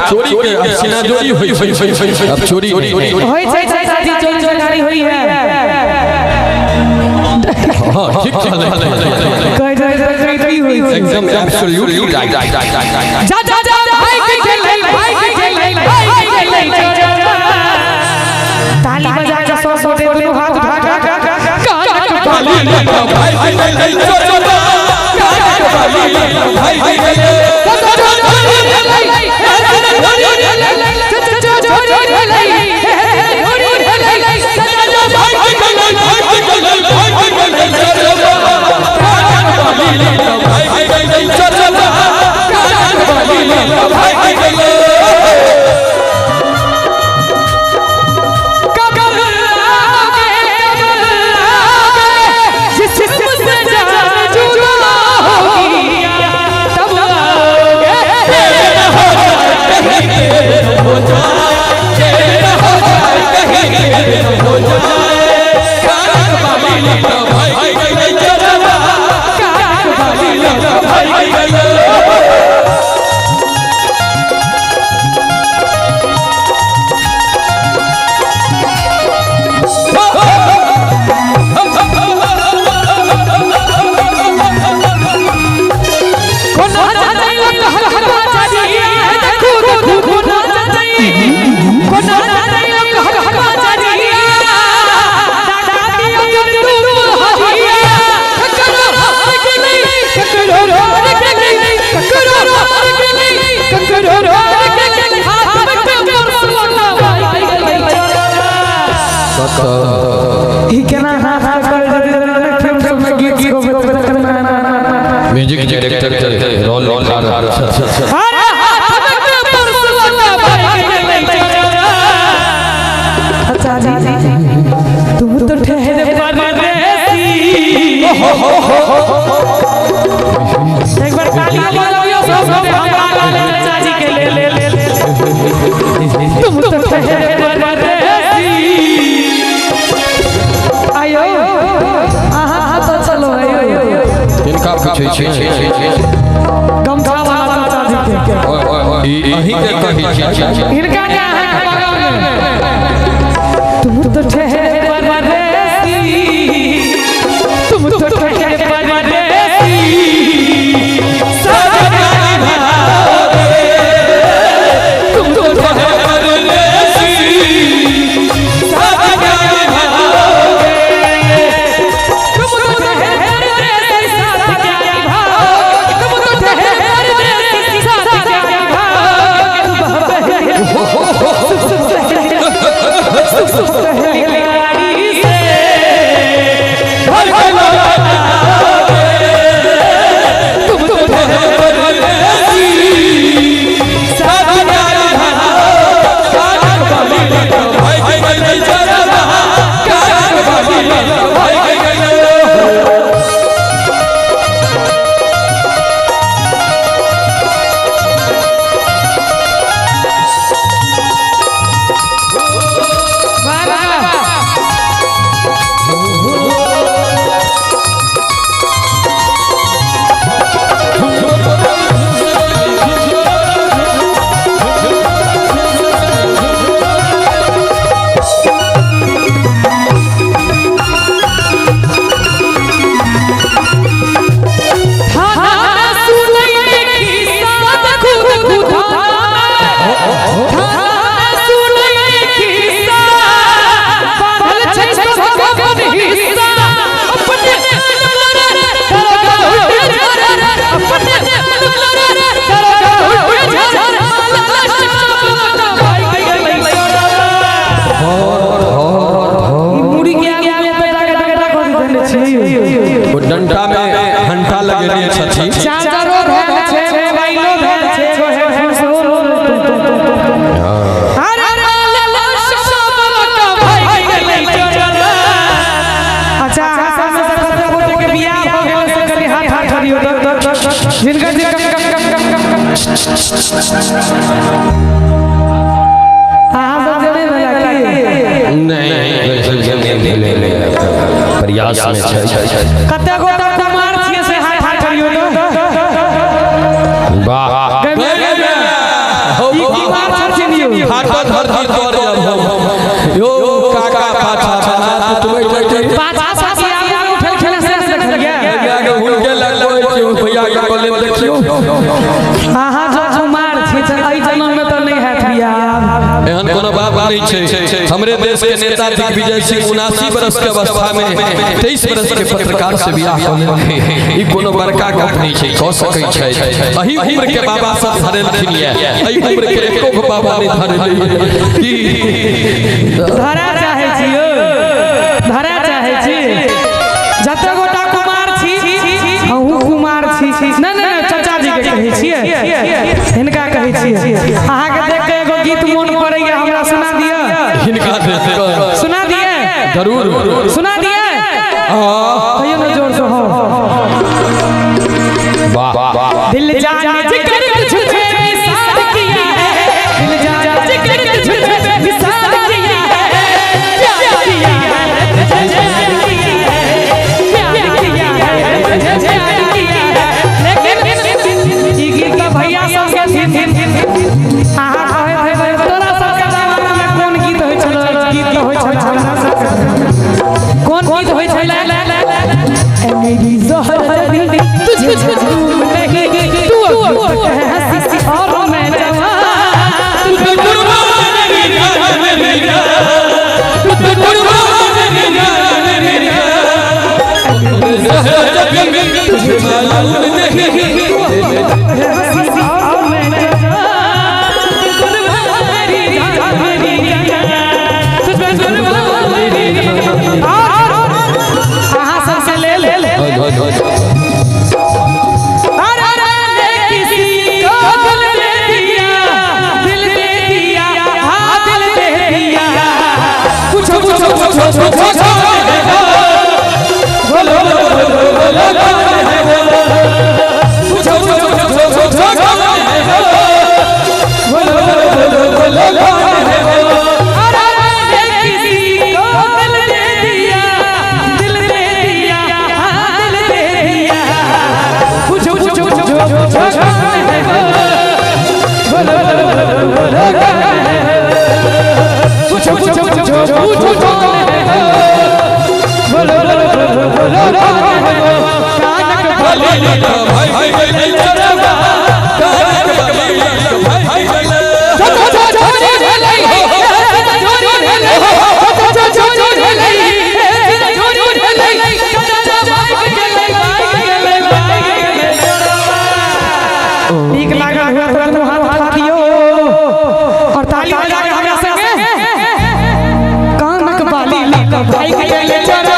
चोरी के सीना चोरी हुई अब चोरी होई छै शादी चोरी चकारी हुई है। हां ठीक कह एकदम एब्सोल्युटली राइट जा भाई के खेल ताली बजा के 100 दे दो हाथ उठा ताली भाई म्यूजिक डायरेक्टर रोल तुम तो ठहरे परदेसी एक बार ताली बजाओ सब हमारा चाची के ले तुम तो ठहरे परदेसी आयो आहा तो चलो आयो इनका पूछे छे गमछा वाला चाची के अही के कही छे इनका क्या है तुम तो ठहरे परदेसी तुम तो ठहरे परदेसी तुम तो ठहरे परदेसी तुम तो ठहरे परदेसी साथ क्या भाग तुम तो ठहरे परदेसी साथ क्या भाग हाँ सब जने वाला की नहीं प्रयास में छै कते गोटा कुमार छियै से हाथ हाथ करियो तो वाह ई कुमार छथिन यौ हाथ धर धर कर यो काका पाछा तुम्हें पाछा साथी आगे उठल खेले से देख गया आगे हुनके लगो भैया के बोले देखियो हां जो कुमार छी एई जन्म में तो नहीं हैत बिया एहन कोनो बात नहीं छै हमरे देश के नेता दिग्विजय सिंह 79 वर्ष के अवस्था में 23 वर्ष के पत्रकार से बियाह होले ई कोनो बड़का गप नहीं छै कह सकै छै एही उम्र के बाबा सब धरेलखिन ये एही उम्र के एको बाबा नहीं धरेलै की धरा चाहे छी यो धरा चाहे छी जते गोटा कुमार छी अहू कुमार छी नहीं चाचा जी के कहै छियै हिनका कहै छियै अहाँ के देख के एगो गीत मोन पड़ैया हमरा सुना दिया हिनका देते सुना दिए जरूर सुना दिए कहियो ना जोर से हो वाह दिल जाने जिक्र तुझे विसार किया है दिल जाने जिक्र तुझे विसार किया है प्यार किया है प्यार किया है प्यार किया है लेकिन ई गीत का भैया सब के आहा कहे थे तोरा सब के जमाना में कौन गीत होय छलो गीत होय छलो कौन गीत होय छला मेरी ज़ोहर दिल तुझे झूम नहीं तू हंसी और मैं जवान तू कुर्बान मेरी जान मेरी तू कुर्बान मेरी जान मेरी तुझे मालूम नहीं हंसी और मैं जवान कुर्बान मेरी जान मेरी तुझे कुर्बान मेरी कहां सबसे ले ठीक लगा हुआ तो तुम हाथ उठाइयो और ताली बजा के हमरा संगे कानक बाली भाई के ले चलो